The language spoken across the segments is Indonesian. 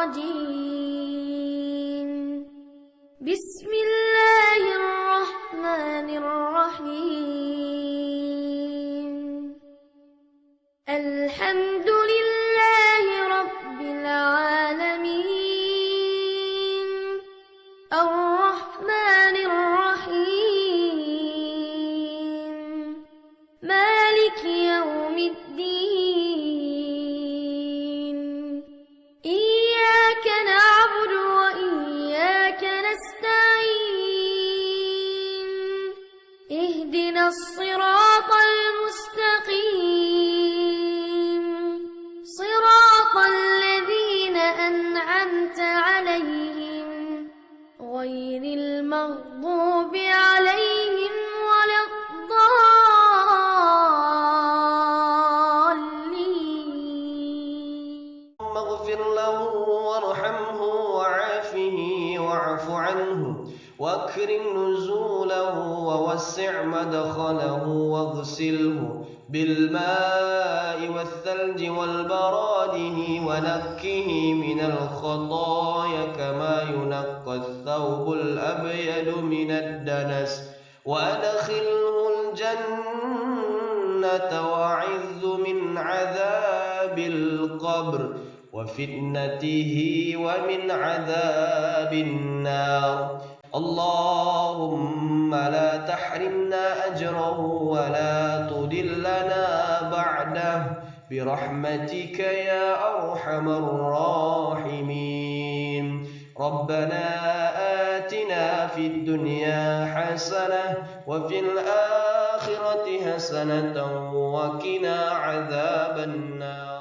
الرجيم بسم الله الرحمن الرحيم الحمد لله رب العالمين الرحمن الرحيم مالك يوم الدين إياك نعبد وإياك نستعين اهدنا الصراط المستقيم صراط الذين أنعمت عليهم غير المغضوب عليهم ولا الضالين اغفر له وارحمه وعافه واعف عنه واكرم نزوله ووسع مدخله واغسله بالماء والثلج والبراده ونقه من الخطايا كما ينقى الثوب الأبيض من الدنس وأدخله الجنة وأعذ من عذاب القبر وفتنته ومن عذاب النار اللهم لا تحرمنا أجره ولا تضلنا بعده برحمتك يا أرحم الراحمين ربنا آتنا في الدنيا حسنة وفي الآخرة حسنة وقنا عذاب النار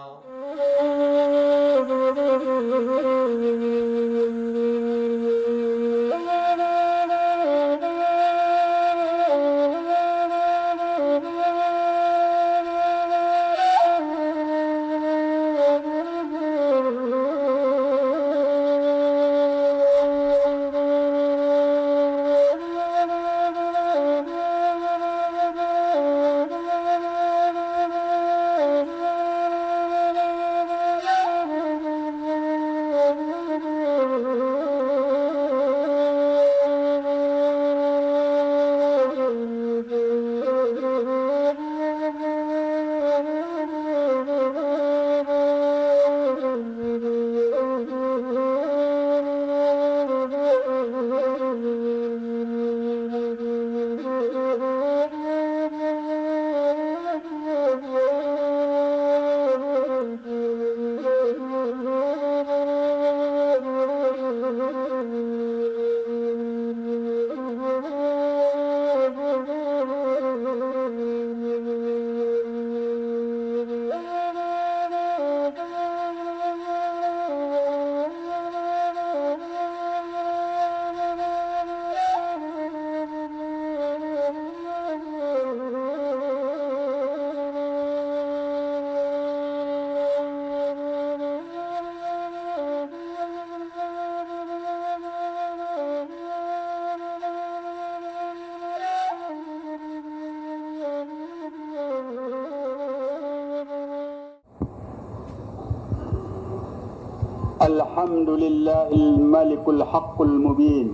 الحمد لله الملك الحق المبين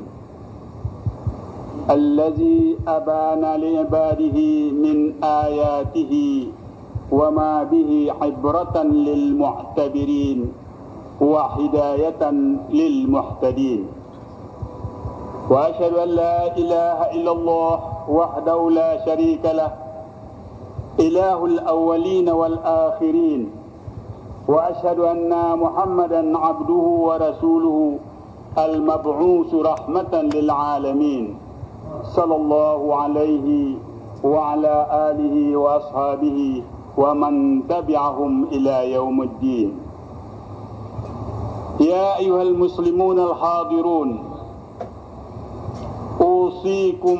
الذي أبان لعباده من آياته وما به عبرة للمعتبرين وهداية للمهتدين وأشهد أن لا إله إلا الله وحده لا شريك له إله الأولين والآخرين وأشهد أن محمدًا عبده ورسوله المبعوث رحمة للعالمين صلى الله عليه وعلى آله وأصحابه ومن تبعهم إلى يوم الدين. يا أيها المسلمون الحاضرون أوصيكم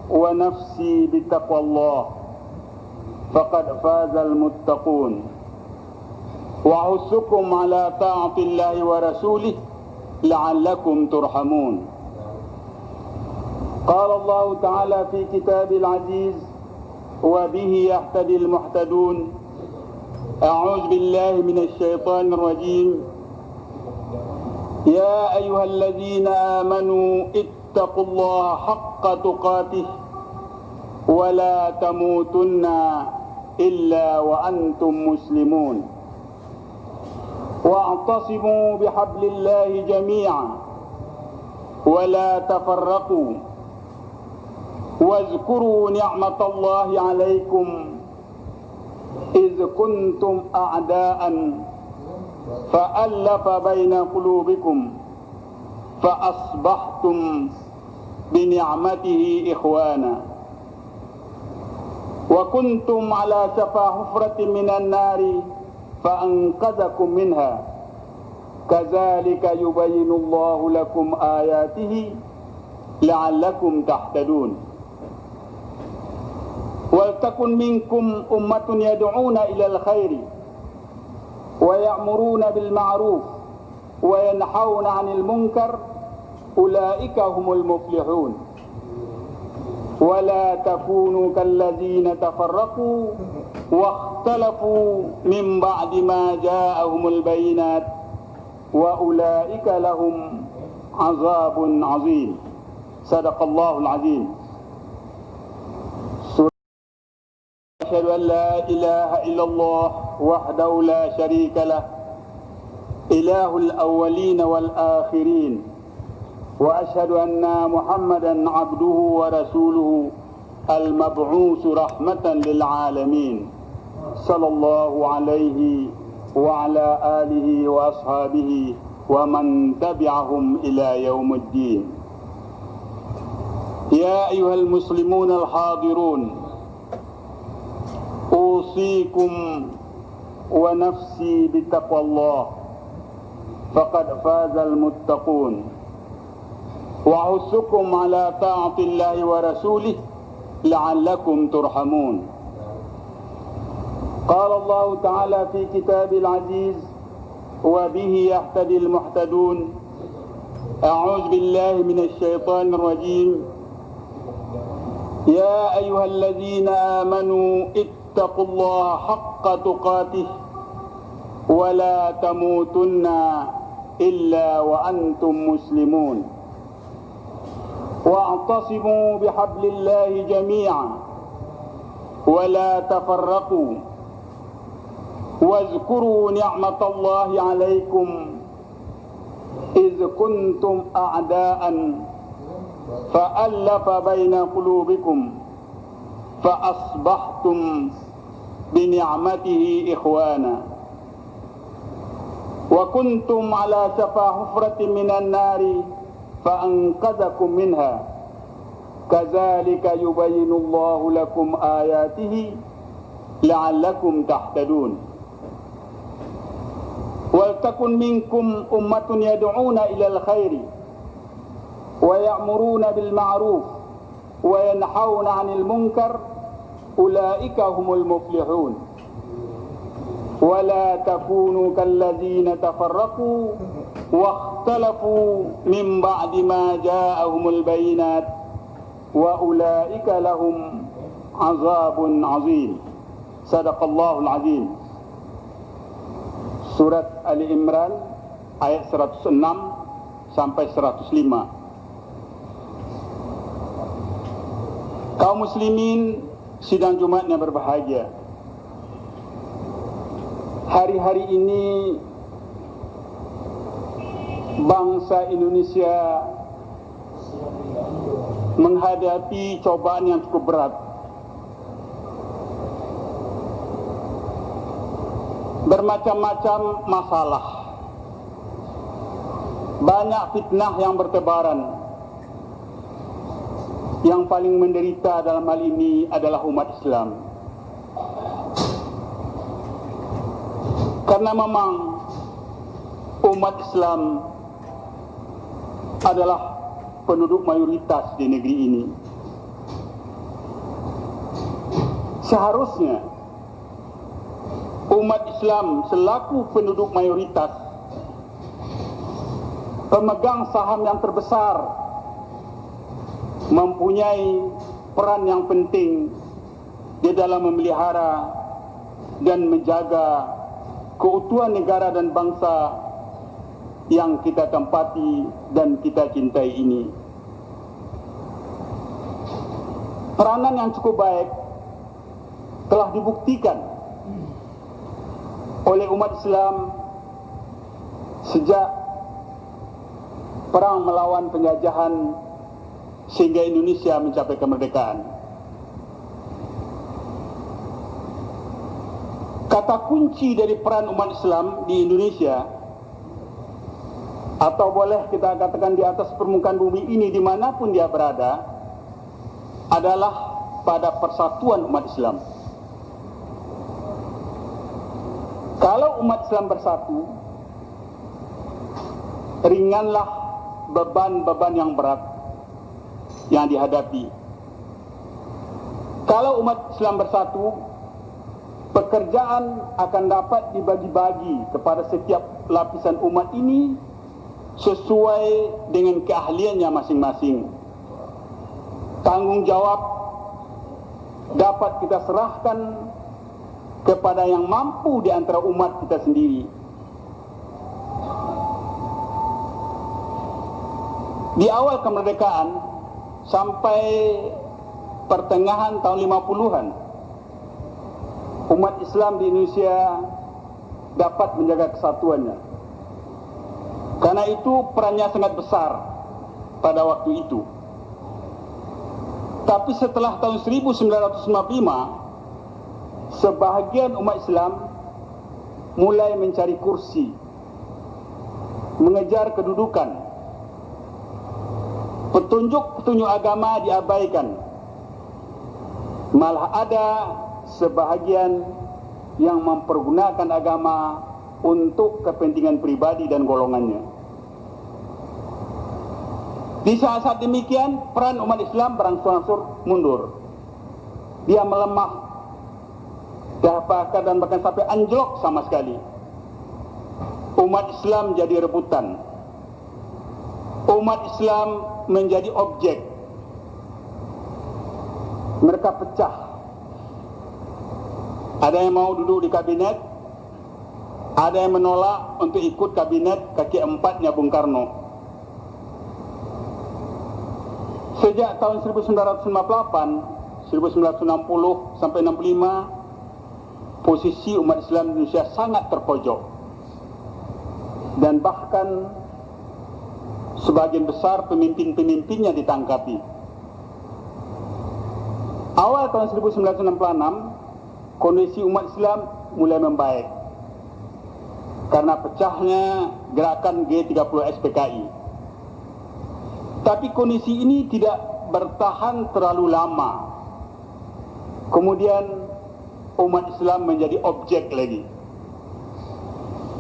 ونفسي بتقوى الله فقد فاز المتقون وأحثكم على طاعة الله ورسوله لعلكم ترحمون. قال الله تعالى في كتاب العزيز وبه يهتدي المهتدون أعوذ بالله من الشيطان الرجيم يا أيها الذين آمنوا اتقوا الله حق تقاته ولا تموتن إلا وأنتم مسلمون واعتصموا بحبل الله جميعا ولا تفرقوا واذكروا نعمة الله عليكم إذ كنتم أعداء فألف بين قلوبكم فأصبحتم بنعمته إخوانا وكنتم على شفا حفرة من النار فأنقذكم منها كذلك يبين الله لكم آياته لعلكم تهتدون ولتكن منكم أمة يدعون إلى الخير ويأمرون بالمعروف وينحون عن المنكر أولئك هم المفلحون ولا تكونوا كالذين تفرقوا واختلفوا من بعد ما جاءهم البينات وأولئك لهم عذاب عظيم صدق الله العظيم. أشهد أن لا إله إلا الله وحده لا شريك له إله الأولين والآخرين وأشهد أن محمدا عبده ورسوله المبعوث رحمة للعالمين صلى الله عليه وعلى آله وأصحابه ومن تبعهم إلى يوم الدين. يا أيها المسلمون الحاضرون أوصيكم ونفسي بتقوى الله فقد فاز المتقون وأحثكم على طاعة الله ورسوله لعلكم ترحمون. قال الله تعالى في كتابه العزيز وبه يهتدي المهتدون أعوذ بالله من الشيطان الرجيم يا أيها الذين آمنوا اتقوا الله حق تقاته ولا تموتن إلا وأنتم مسلمون واعتصموا بحبل الله جميعا ولا تفرقوا واذكروا نعمة الله عليكم إذ كنتم أعداء فألف بين قلوبكم فأصبحتم بنعمته إخوانا وكنتم على شفا حفرة من النار فأنقذكم منها كذلك يبين الله لكم آياته لعلكم تهتدون ولتكن منكم أمة يدعون إلى الخير ويأمرون بالمعروف وينحون عن المنكر أولئك هم المفلحون ولا تكونوا كالذين تفرقوا واختلفوا من بعد ما جاءهم البينات وأولئك لهم عذاب عظيم صدق الله العظيم. Surat Ali Imran ayat 106 sampai 105. Kaum muslimin sidang Jumat yang berbahagia, hari-hari ini bangsa Indonesia menghadapi cobaan yang cukup berat. Bermacam-macam masalah, banyak fitnah yang bertebaran. Yang paling menderita dalam hal ini adalah umat Islam. Karena memang umat Islam adalah penduduk mayoritas di negeri ini. Seharusnya umat Islam selaku penduduk mayoritas, pemegang saham yang terbesar, mempunyai peran yang penting di dalam memelihara dan menjaga keutuhan negara dan bangsa yang kita tempati dan kita cintai ini. Peranan yang cukup baik telah dibuktikan oleh umat Islam sejak perang melawan penjajahan sehingga Indonesia mencapai kemerdekaan. Kata kunci dari peran umat Islam di Indonesia, atau boleh kita katakan di atas permukaan bumi ini dimanapun dia berada, adalah pada persatuan umat Islam. Kalau umat Islam bersatu, ringanlah beban-beban yang berat yang dihadapi. Kalau umat Islam bersatu, pekerjaan akan dapat dibagi-bagi kepada setiap lapisan umat ini sesuai dengan keahliannya masing-masing. Tanggung jawab dapat kita serahkan kepada yang mampu di antara umat kita sendiri. Di awal kemerdekaan sampai pertengahan tahun 50-an, umat Islam di Indonesia dapat menjaga kesatuannya. Karena itu perannya sangat besar pada waktu itu. Tapi setelah tahun 1955, sebahagian umat Islam mulai mencari kursi, mengejar kedudukan. Petunjuk-petunjuk agama diabaikan. Malah ada sebahagian yang mempergunakan agama untuk kepentingan pribadi dan golongannya. Di saat-saat demikian, peran umat Islam berangsur-angsur mundur. Dia melemah, dan bahkan sampai anjlok sama sekali. Umat Islam jadi rebutan. Umat Islam menjadi objek. Mereka pecah. Ada yang mau duduk di kabinet, ada yang menolak untuk ikut kabinet kaki empatnya Bung Karno. Sejak tahun 1958, 1960 sampai 65, posisi umat Islam Indonesia sangat terpojok. Dan bahkan sebagian besar pemimpin-pemimpinnya ditangkapi. Awal tahun 1966, kondisi umat Islam mulai membaik karena pecahnya gerakan G30 SPKI. Tapi kondisi ini tidak bertahan terlalu lama. Kemudian umat Islam menjadi objek lagi.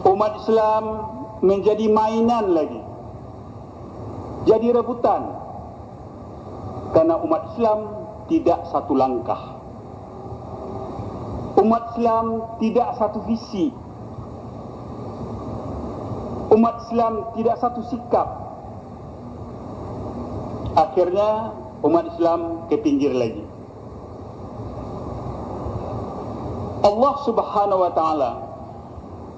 Umat Islam menjadi mainan lagi. Jadi rebutan. Karena umat Islam tidak satu langkah. Umat Islam tidak satu visi. Umat Islam tidak satu sikap. Akhirnya umat Islam ke pinggir lagi. Allah Subhanahu wa ta'ala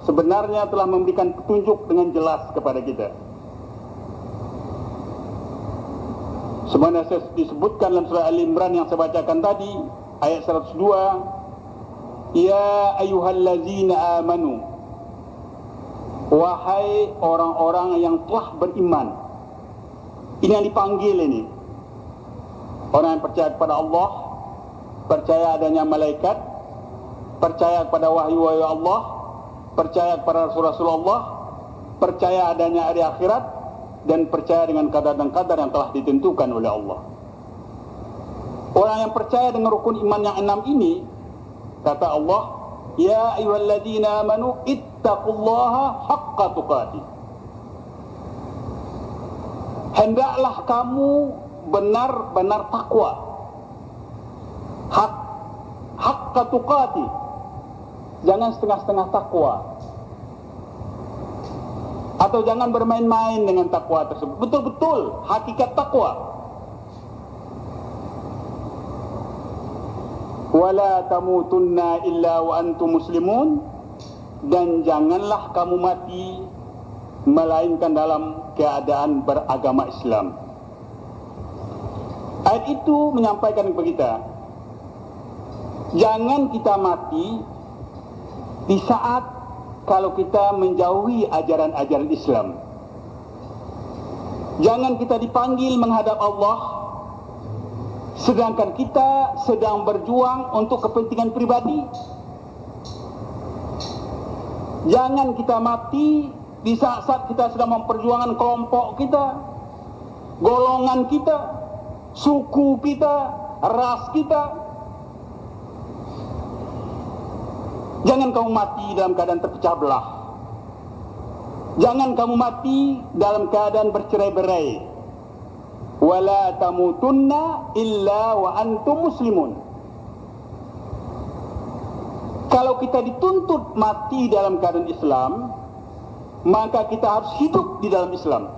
sebenarnya telah memberikan petunjuk dengan jelas kepada kita. Sebenarnya disebutkan dalam surah Al-Imran yang saya bacakan tadi, ayat 102, Ya ayyuhallazina amanu, wahai orang-orang yang telah beriman. Ini yang dipanggil ini. Orang yang percaya kepada Allah, percaya adanya malaikat, percaya kepada wahyu-wahyu Allah, percaya kepada Rasul-Rasul Allah, percaya adanya hari akhirat, dan percaya dengan kadar dan kadar yang telah ditentukan oleh Allah. Orang yang percaya dengan rukun iman yang 6 ini, kata Allah, Ya ayyuhalladzina amanu ittaqullaha haqqa tuqatih. Hendaklah kamu benar-benar takwa. Haqqa tuqatih. Jangan setengah-setengah takwa. Atau jangan bermain-main dengan takwa tersebut. Betul-betul hakikat takwa. Wala tamutunna illa wa antum muslimun. Dan janganlah kamu mati melainkan dalam keadaan beragama Islam. Ayat itu menyampaikan kepada kita, jangan kita mati di saat kalau kita menjauhi ajaran-ajaran Islam. Jangan kita dipanggil menghadap Allah sedangkan kita sedang berjuang untuk kepentingan pribadi. Jangan kita mati di saat kita sedang memperjuangkan kelompok kita, golongan kita, suku kita, ras kita. Jangan kamu mati dalam keadaan terpecah belah. Jangan kamu mati dalam keadaan bercerai-berai. Wala tamutunna illa wa antum muslimun. Kalau kita dituntut mati dalam keadaan Islam, maka kita harus hidup di dalam Islam.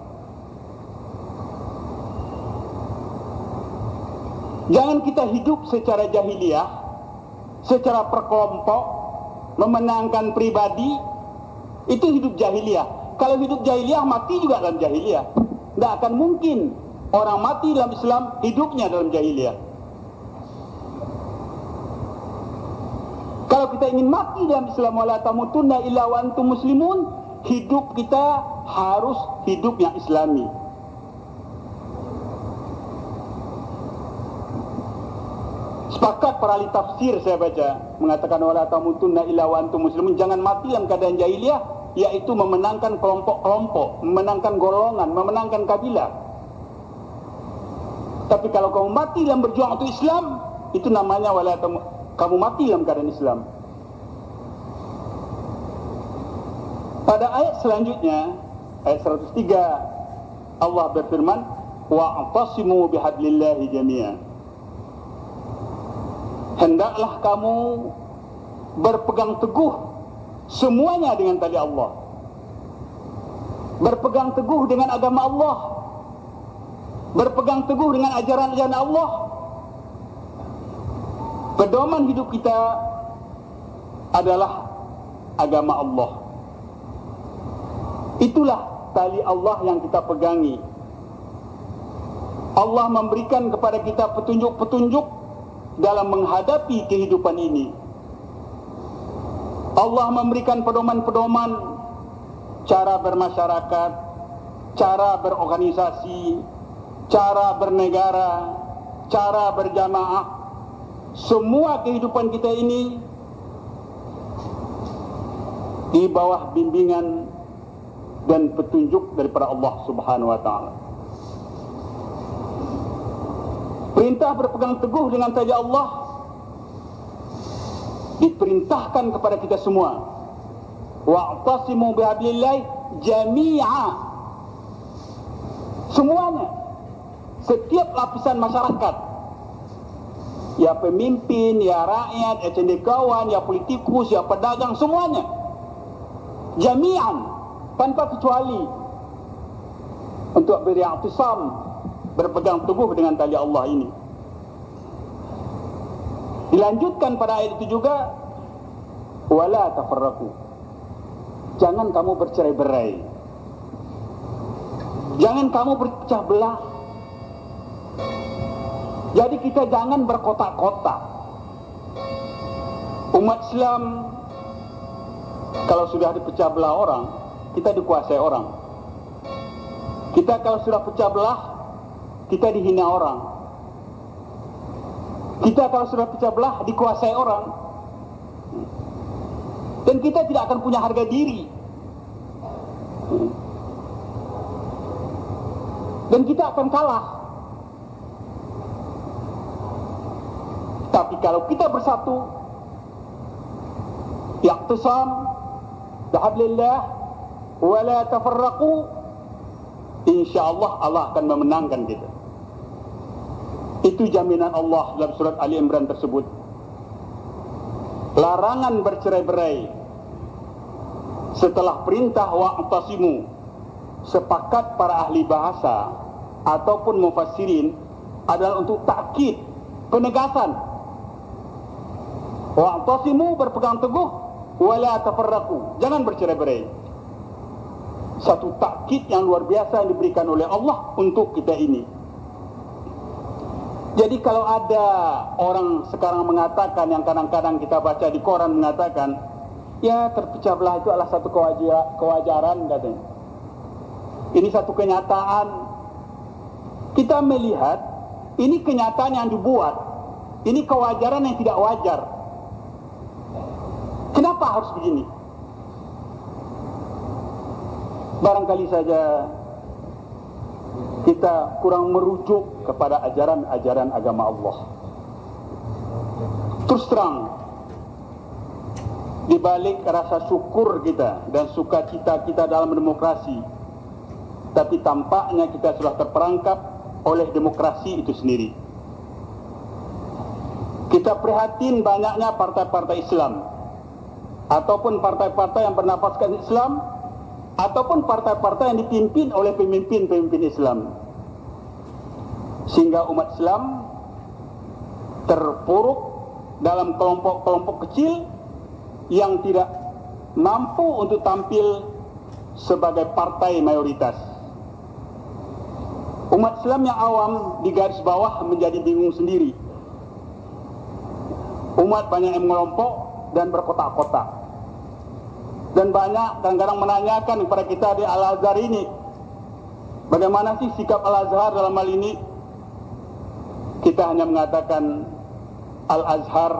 Jangan kita hidup secara jahiliyah, secara perkelompok, memenangkan pribadi. Itu hidup jahiliyah. Kalau hidup jahiliyah, mati juga dalam jahiliyah. Tidak akan mungkin orang mati dalam Islam, hidupnya dalam jahiliyah. Kalau kita ingin mati dalam Islam, wala tamutunna illa wa antum muslimun, hidup kita harus hidup yang Islami. Sepakat para ahli tafsir saya baca mengatakan wala tamutunna illa wa antum muslimun, jangan mati dalam keadaan jahiliyah, yaitu memenangkan kelompok-kelompok, memenangkan golongan, memenangkan kabilah. Tapi kalau kamu mati dalam berjuang untuk Islam, itu namanya kamu mati dalam keadaan Islam. Pada ayat selanjutnya, ayat 103, Allah berfirman, wa'tasimu bihablillahi jami'an. Hendaklah kamu berpegang teguh semuanya dengan tali Allah. Berpegang teguh dengan agama Allah. Berpegang teguh dengan ajaran-ajaran Allah. Pedoman hidup kita adalah agama Allah. Itulah tali Allah yang kita pegangi. Allah memberikan kepada kita petunjuk-petunjuk dalam menghadapi kehidupan ini. Allah memberikan pedoman-pedoman cara bermasyarakat, cara berorganisasi, cara bernegara, cara berjamaah. Semua kehidupan kita ini di bawah bimbingan dan petunjuk daripada Allah Subhanahu wa taala. Perintah berpegang teguh dengan tali Allah diperintahkan kepada kita semua. Wa'tasimu bihablillahi jami'a. Semuanya, setiap lapisan masyarakat, ya pemimpin, ya rakyat, ya cendekiawan, ya politikus, ya pedagang, semuanya jami'an, tanpa kecuali, untuk beri'tisam, berpegang teguh dengan tali Allah ini. Dilanjutkan pada ayat itu juga, wala tafarraqu, jangan kamu bercerai-berai, jangan kamu berpecah belah. Jadi kita jangan berkotak-kotak. Umat Islam kalau sudah dipecah belah orang, kita dikuasai orang. Kita kalau sudah pecah belah, kita dihina orang. Kita kalau sudah pecah belah, dikuasai orang. Dan kita tidak akan punya harga diri. Dan kita akan kalah. Tapi kalau kita bersatu, ya'tisam bihablillah wa la tafarraqu, insyaallah Allah akan memenangkan kita. Itu jaminan Allah dalam surat Ali Imran tersebut. Larangan bercerai-berai setelah perintah wa'tasimu, sepakat para ahli bahasa ataupun mufassirin adalah untuk takkid, penegasan. Wa'tasimu, berpegang teguh, wala tafarraqu, jangan bercerai-berai. satu takkid yang luar biasa yang diberikan oleh Allah untuk kita ini. Jadi kalau ada orang sekarang mengatakan, yang kadang-kadang kita baca di koran mengatakan, ya terpecah belah itu adalah satu kewajaran katanya. Ini satu kenyataan. Kita melihat ini kenyataan yang dibuat. Ini kewajaran yang tidak wajar. Kenapa harus begini? Barangkali saja kita kurang merujuk kepada ajaran-ajaran agama Allah. Terus terang, di balik rasa syukur kita dan sukacita kita dalam demokrasi, tapi tampaknya kita sudah terperangkap oleh demokrasi itu sendiri. Kita prihatin banyaknya partai-partai Islam, ataupun partai-partai yang bernafaskan Islam, ataupun partai-partai yang dipimpin oleh pemimpin-pemimpin Islam, sehingga umat Islam terpuruk dalam kelompok-kelompok kecil yang tidak mampu untuk tampil sebagai partai mayoritas. Umat Islam yang awam di garis bawah menjadi bingung sendiri. Umat banyak yang mengelompok dan berkotak-kotak. Dan banyak kadang-kadang menanyakan kepada kita di Al-Azhar ini, bagaimana sih sikap Al-Azhar dalam hal ini? Kita hanya mengatakan Al-Azhar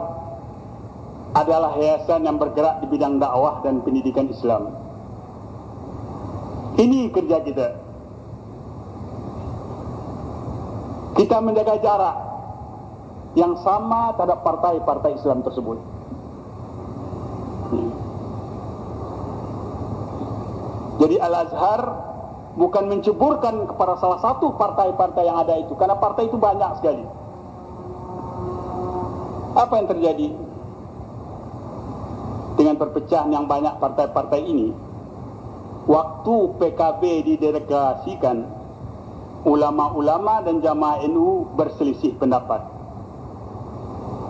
adalah yayasan yang bergerak di bidang dakwah dan pendidikan Islam. Ini kerja kita. Kita menjaga jarak yang sama terhadap partai-partai Islam tersebut. Jadi Al-Azhar bukan menceburkan kepada salah satu partai-partai yang ada itu, karena partai itu banyak sekali. Apa yang terjadi dengan perpecahan yang banyak partai-partai ini? Waktu PKB didelegasikan, ulama-ulama dan jamaah NU berselisih pendapat.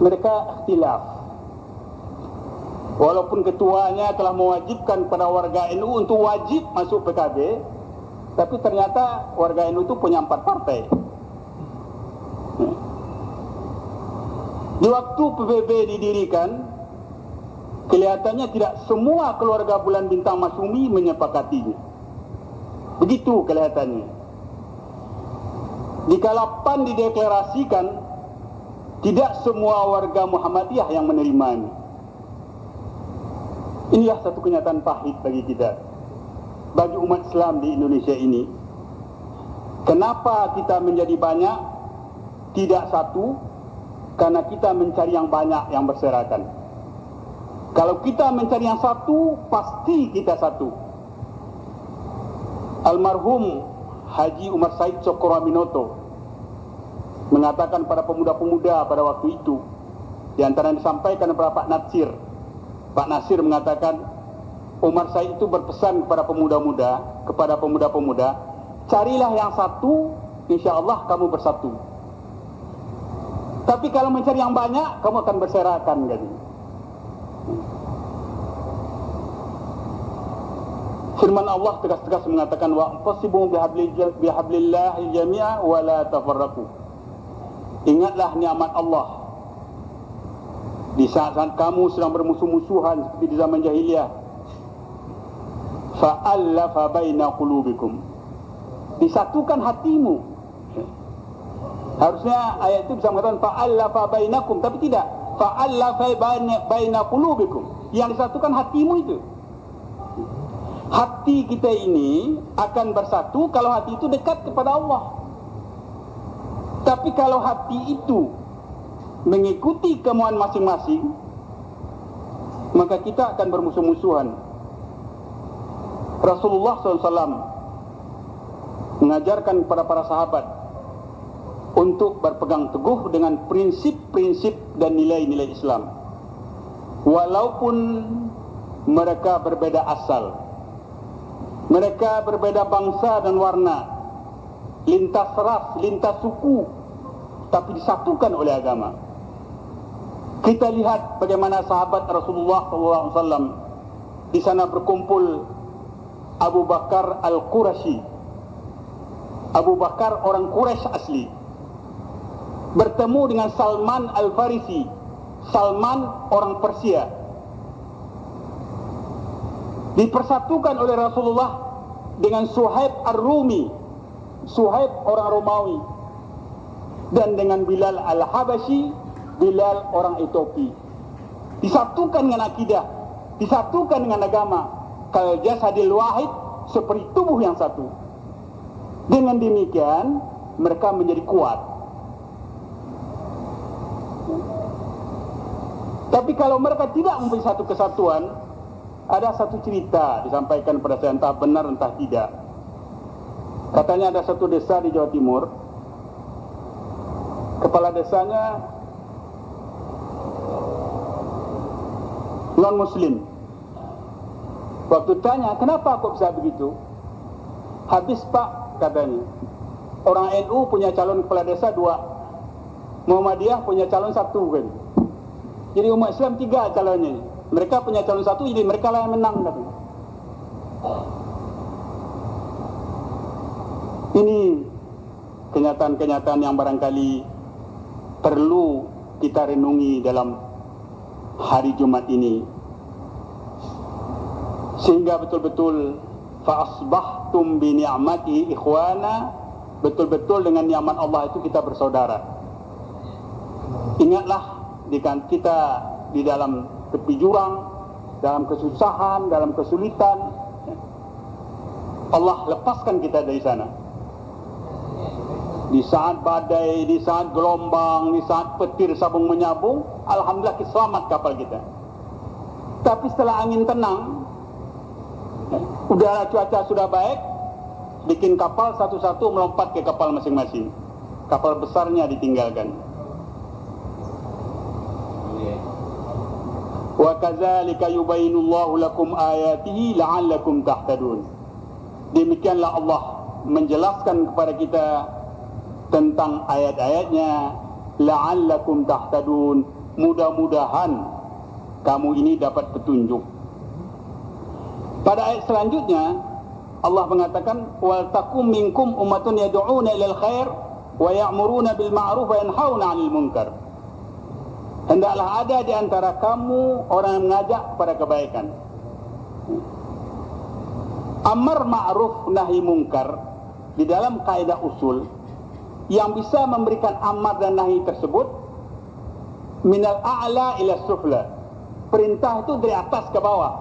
Mereka ikhtilaf. Walaupun ketuanya telah mewajibkan pada warga NU untuk wajib masuk PKB, tapi ternyata warga NU itu punya 4 partai. Di waktu PBB didirikan, kelihatannya tidak semua keluarga Bulan Bintang Masyumi menyepakatinya. Begitu kelihatannya. Dikala PAN dideklarasikan, tidak semua warga Muhammadiyah yang menerimanya. Inilah satu kenyataan pahit bagi kita, bagi umat Islam di Indonesia ini. Kenapa kita menjadi banyak, tidak satu? Karena kita mencari yang banyak yang berserakan. Kalau kita mencari yang satu, pasti kita satu. Almarhum Haji Umar Said Cokroaminoto mengatakan pada pemuda-pemuda pada waktu itu, di antara yang disampaikan kepada Pak Nasir. Pak Nasir mengatakan, Umar Said itu berpesan kepada pemuda-pemuda, carilah yang satu, insya Allah kamu bersatu. Tapi kalau mencari yang banyak, kamu akan berserakan. Firman Allah tegas-tegas mengatakan, wa'tasimu bihablillahi jami'a wa la tafarraqu. Ingatlah nikmat Allah di saat-saat kamu sedang bermusuh-musuhan seperti di zaman jahiliyah. Fa'allafa baina qulubikum. Disatukan hatimu. Harusnya ayat itu bisa mengatakan fa'allafa bainakum, tapi tidak. Fa'allafa baina qulubikum. Yang disatukan hatimu itu. Hati kita ini akan bersatu kalau hati itu dekat kepada Allah. Tapi kalau hati itu mengikuti kemauan masing-masing, maka kita akan bermusuh-musuhan. Rasulullah SAW mengajarkan kepada para sahabat untuk berpegang teguh dengan prinsip-prinsip dan nilai-nilai Islam, walaupun mereka berbeda asal, mereka berbeda bangsa dan warna, lintas ras, lintas suku, tapi disatukan oleh agama. Kita lihat bagaimana sahabat Rasulullah SAW di sana berkumpul Abu Bakar Al-Qurashi. Abu Bakar orang Quraisy asli bertemu dengan Salman Al-Farisi. Salman orang Persia. Dipersatukan oleh Rasulullah dengan Suhaib Ar-Rumi, Suhaib orang Romawi, dan dengan Bilal Al-Habashi, Bilal orang Ethiopia. Disatukan dengan akidah, disatukan dengan agama. Kal jasadil wahid, seperti tubuh yang satu. Dengan demikian mereka menjadi kuat. Tapi kalau mereka tidak mempunyai satu kesatuan, ada satu cerita disampaikan pada saya, entah benar entah tidak. Katanya ada satu desa di Jawa Timur, kepala desanya non-muslim. Waktu tanya, kenapa kok bisa begitu? Habis Pak, katanya, orang NU punya calon kepala desa 2, Muhammadiyah punya calon 1 kan. Jadi umat Islam 3 calonnya. Mereka punya calon 1, jadi mereka lah yang menang katanya. Ini kenyataan-kenyataan yang barangkali perlu kita renungi dalam hari Jumat ini, sehingga betul-betul fa'asbahtum bi ni'matihi ikhwana, betul-betul dengan nikmat Allah itu kita bersaudara. Ingatlah kita di dalam tepi jurang, dalam kesusahan, dalam kesulitan, Allah lepaskan kita dari sana. Di saat badai, di saat gelombang, di saat petir sabung menyabung, alhamdulillah selamat kapal kita. Tapi setelah angin tenang, udara cuaca sudah baik, bikin kapal satu-satu melompat ke kapal masing-masing. Kapal besarnya ditinggalkan. Wa kadzalika yubayyinullahu lakum ayatihi la'allakum tahtadun. Demikianlah Allah menjelaskan kepada kita tentang ayat-ayatnya, la'allakum tahtadun, mudah-mudahan kamu ini dapat petunjuk. Pada ayat selanjutnya Allah mengatakan, wal takum minkum ummatun yad'una ilal khair wa ya'muruna bil ma'ruf wa yanhauna 'anil munkar. Hendaklah ada di antara kamu orang yang mengajak kepada kebaikan. Amar ma'ruf nahi munkar di dalam kaidah usul, yang bisa memberikan amar dan nahi tersebut minal a'la ila sufla. Perintah itu dari atas ke bawah.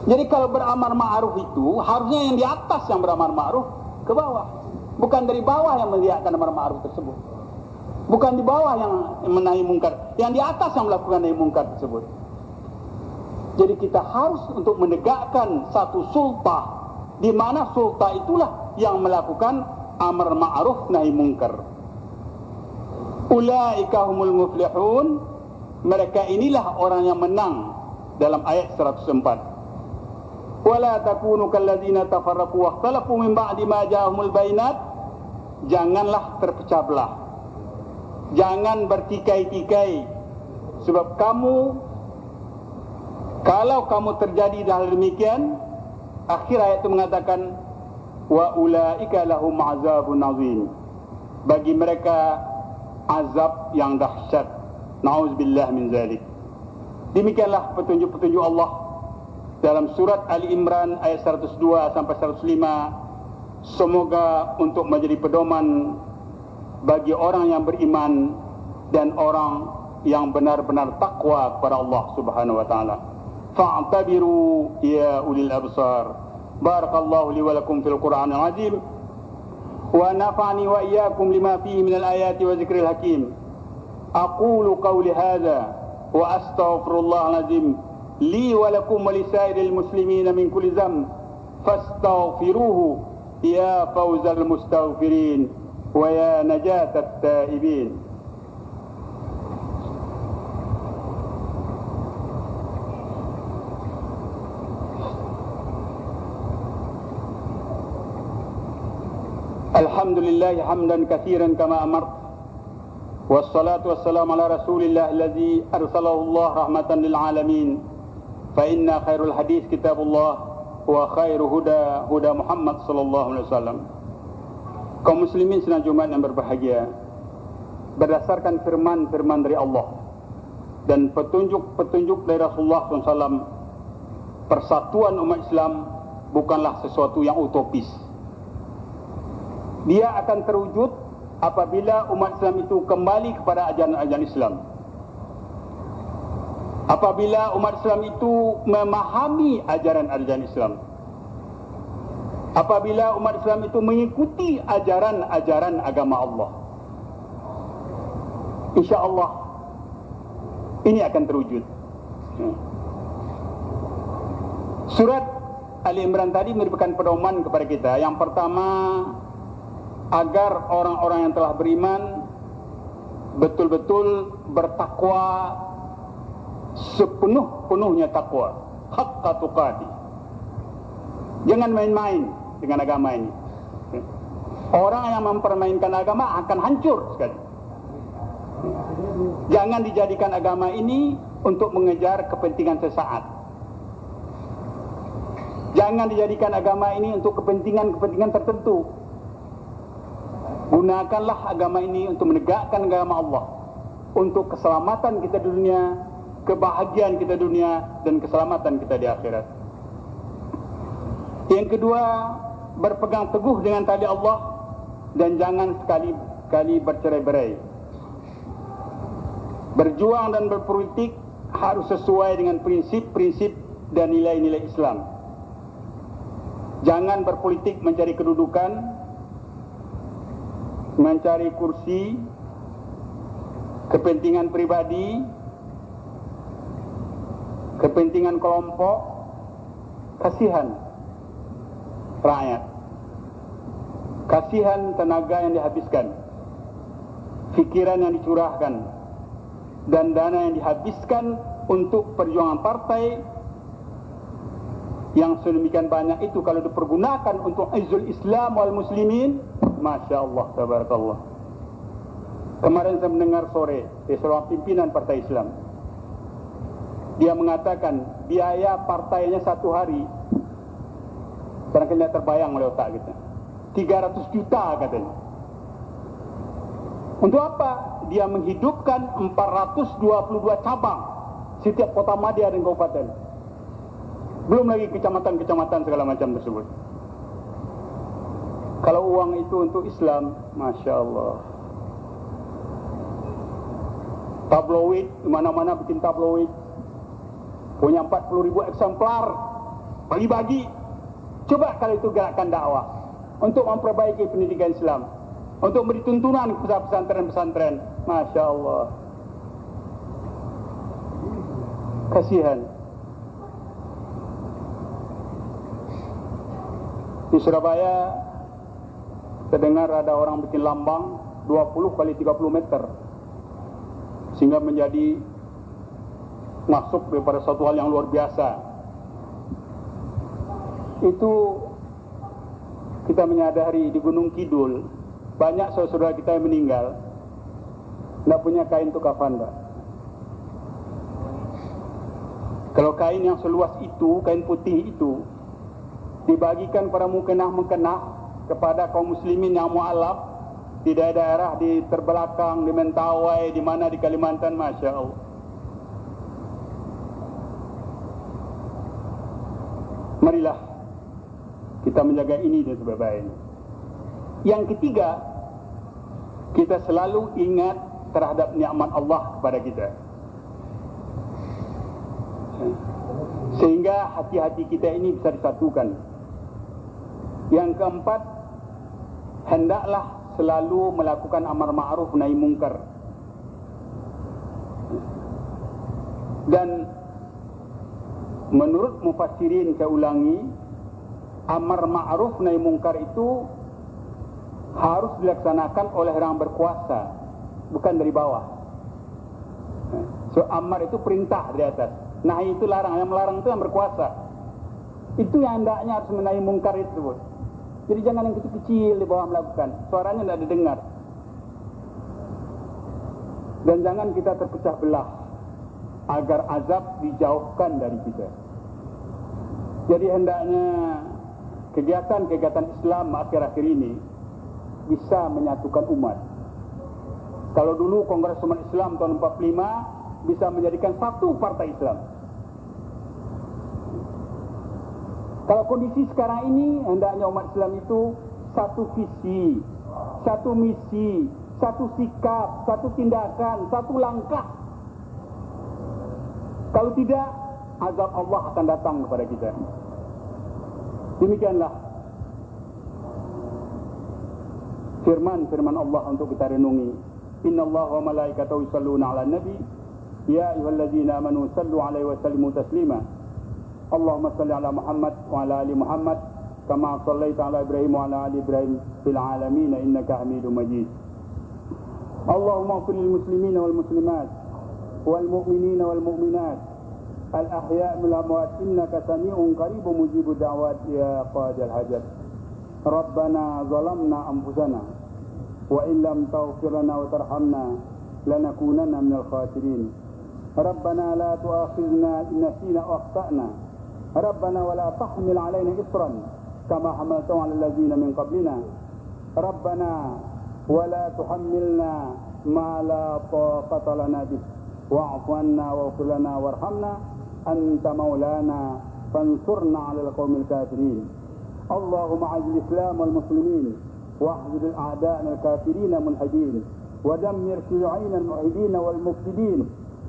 Jadi kalau beramar ma'ruf itu harusnya yang di atas yang beramar ma'ruf ke bawah, bukan dari bawah yang meneriakkan amar ma'ruf tersebut. Bukan di bawah yang menahi mungkar, yang di atas yang melakukan nahi mungkar tersebut. Jadi kita harus untuk menegakkan satu sultah, di mana sultah itulah yang melakukan amar ma'ruf nahi mungkar. Ulaika humul muflihun, mereka inilah orang yang menang dalam ayat 104. Wala takunu kalladzina tafarraqu wa ikhtalafu min ba'di ma ja'ahumul bayinat. Janganlah terpecah belah, jangan bertikai-tikai, sebab kalau kamu terjadi hal demikian, akhir ayat itu mengatakan wa ulaika lahum azabun azim, bagi mereka azab yang dahsyat. Nauzubillah min zalik. Demikianlah petunjuk-petunjuk Allah dalam surat Ali Imran ayat 102 sampai 105. Semoga untuk menjadi pedoman bagi orang yang beriman dan orang yang benar-benar takwa kepada Allah Subhanahu wa taala. Fa'tabiru ya ulil absar. Barakallahu li wa lakum fil Qur'anil azim wa nafa'ani wa iyyakum lima fihi minal ayati wa dzikril hakim. Aqulu qawli hadza wa astaghfirullahal azim li wa lakum wa lisairil muslimina min kulli dhanb fastaghfiruhu ya fawzal mustaghfirin wa ya najatat taibin. Alhamdulillah hamdan katsiran kama amart, wassalatu wassalamu ala rasulillah alladzi arsalahu Allah rahmatan lil alamin fa inna khairul hadis kitabullah wa khairu huda huda Muhammad sallallahu alaihi wasallam. Kaum muslimin sidang Jumat yang berbahagia, berdasarkan firman-firman dari Allah dan petunjuk-petunjuk dari Rasulullah SAW, persatuan umat Islam bukanlah sesuatu yang utopis. Dia akan terwujud apabila umat Islam itu kembali kepada ajaran-ajaran Islam. Apabila umat Islam itu memahami ajaran-ajaran Islam. Apabila umat Islam itu mengikuti ajaran-ajaran agama Allah. InsyaAllah ini akan terwujud. Surat Ali Imran tadi merupakan pedoman kepada kita. Yang pertama, agar orang-orang yang telah beriman betul-betul bertakwa sepenuh-penuhnya takwa, haqqa tuqati. Jangan main-main dengan agama ini. Orang yang mempermainkan agama akan hancur sekali. Jangan dijadikan agama ini untuk mengejar kepentingan sesaat. Jangan dijadikan agama ini untuk kepentingan tertentu. Gunakanlah agama ini untuk menegakkan agama Allah, untuk keselamatan kita di dunia, kebahagiaan kita di dunia, dan keselamatan kita di akhirat. Yang kedua, berpegang teguh dengan tali Allah dan jangan sekali-kali bercerai-berai. Berjuang dan berpolitik harus sesuai dengan prinsip-prinsip dan nilai-nilai Islam. Jangan berpolitik mencari kedudukan, mencari kursi, kepentingan pribadi, kepentingan kelompok. Kasihan rakyat, kasihan tenaga yang dihabiskan, fikiran yang dicurahkan, dan dana yang dihabiskan untuk perjuangan partai yang sedemikian banyak itu kalau dipergunakan untuk izzul Islam wal muslimin, Masya Allah, tabarakallah. Kemarin saya mendengar sore dari seorang pimpinan partai Islam, dia mengatakan biaya partainya satu hari, barangkali tidak terbayang oleh otak kita, 300 juta katanya. Untuk apa? Dia menghidupkan 422 cabang setiap kota madya dan kabupaten. Belum lagi kecamatan-kecamatan segala macam tersebut. Kalau uang itu untuk Islam, Masya Allah. Tabloid, di mana-mana bikin tabloid. Punya 40.000 eksemplar, bagi-bagi. Coba kalau itu gerakan dakwah untuk memperbaiki pendidikan Islam, untuk beri tuntunan kepada pesantren-pesantren, Masya Allah. Kasihan. Di Surabaya terdengar ada orang bikin lambang 20 kali 30 meter sehingga menjadi masuk daripada suatu hal yang luar biasa. Itu kita menyadari di Gunung Kidul banyak saudara kita yang meninggal tidak punya kain untuk kafan, Pak. Kalau kain yang seluas itu, kain putih itu dibagikan para mukenah-mukenah kepada kaum muslimin yang mu'alaf di daerah-daerah di terbelakang, di Mentawai, di mana di Kalimantan, Masya Allah. Marilah kita menjaga ini dan sebaik-baiknya. Yang ketiga, kita selalu ingat terhadap nikmat Allah kepada kita, sehingga hati-hati kita ini bisa disatukan. Yang keempat, hendaklah selalu melakukan amar ma'ruf nahi mungkar. Dan menurut mufassirin, saya ulangi, amar ma'ruf nahi mungkar itu harus dilaksanakan oleh orang berkuasa, bukan dari bawah. So amar itu perintah dari atas, nahi itu larang, yang melarang itu yang berkuasa. Itu yang hendaknya harus menahi mungkar itu. Jadi jangan yang kecil-kecil di bawah melakukan, suaranya tidak didengar. Dan jangan kita terpecah belah. agar azab dijauhkan dari kita. Jadi hendaknya kegiatan-kegiatan Islam akhir-akhir ini bisa menyatukan umat. Kalau dulu Kongres Umat Islam tahun 45 bisa menjadikan satu partai Islam. Kalau kondisi sekarang ini, hendaknya umat Islam itu satu visi, satu misi, satu sikap, satu tindakan, satu langkah. Kalau tidak, azab Allah akan datang kepada kita. Demikianlah firman Allah untuk kita renungi. Innallaha wa malaikatahu yusholluna 'alan nabi ya ayyuhalladzina amanu sallu 'alaihi wa sallimu taslima. Allahumma salli 'ala Muhammad wa 'ala ali Muhammad kama shallaita 'ala Ibrahim wa 'ala ali Ibrahim fil 'alamin innaka Hamidum Majid. Allahumma ighfir lil muslimina wal muslimat wal mu'minina wal mu'minat al ahya' minal amwat innaka sami'un qaribun mujibud da'wat ya qadil hajat. Rabbana zalamna anfusana wa in lam taghfir lana wa tarhamna lanakunanna minal khasirin. Rabbana la tu'akhidhna in nasina aw akhtana. Rabbana wa la tahmil 'alaina isran kama hamaltahu 'alal ladzina min qablina. Rabbana wa la tuhammilna ma la taqata lana bih wa'fu 'anna waghfir lana warhamna anta maulana fansurna 'alal qaumil kafirin. Allahumma 'azzil Islam wal muslimin واحذر الأعداء الكافرين الملحدين ودمر شيوعين المعيدين والمفسدين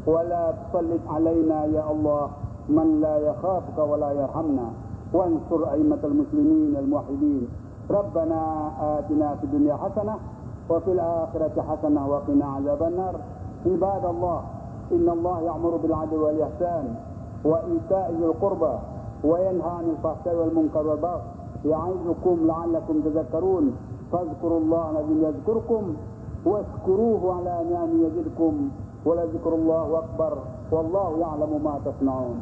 ولا تسلط علينا يا الله من لا يخافك ولا يرحمنا وانصر أئمة المسلمين الموحدين. ربنا آتنا في الدنيا حسنة وفي الآخرة حسنة وقنا عذاب النار. عباد الله إن الله يأمر بالعدل والإحسان وإيتاء ذي القربى وينهى عن الفحشاء والمنكر والبغي يعظكم لعلكم تذكرون. فاذكروا الله الذي يذكركم واشكروه على نعمه يزدكم ولذكر الله أكبر والله يعلم ما تصنعون.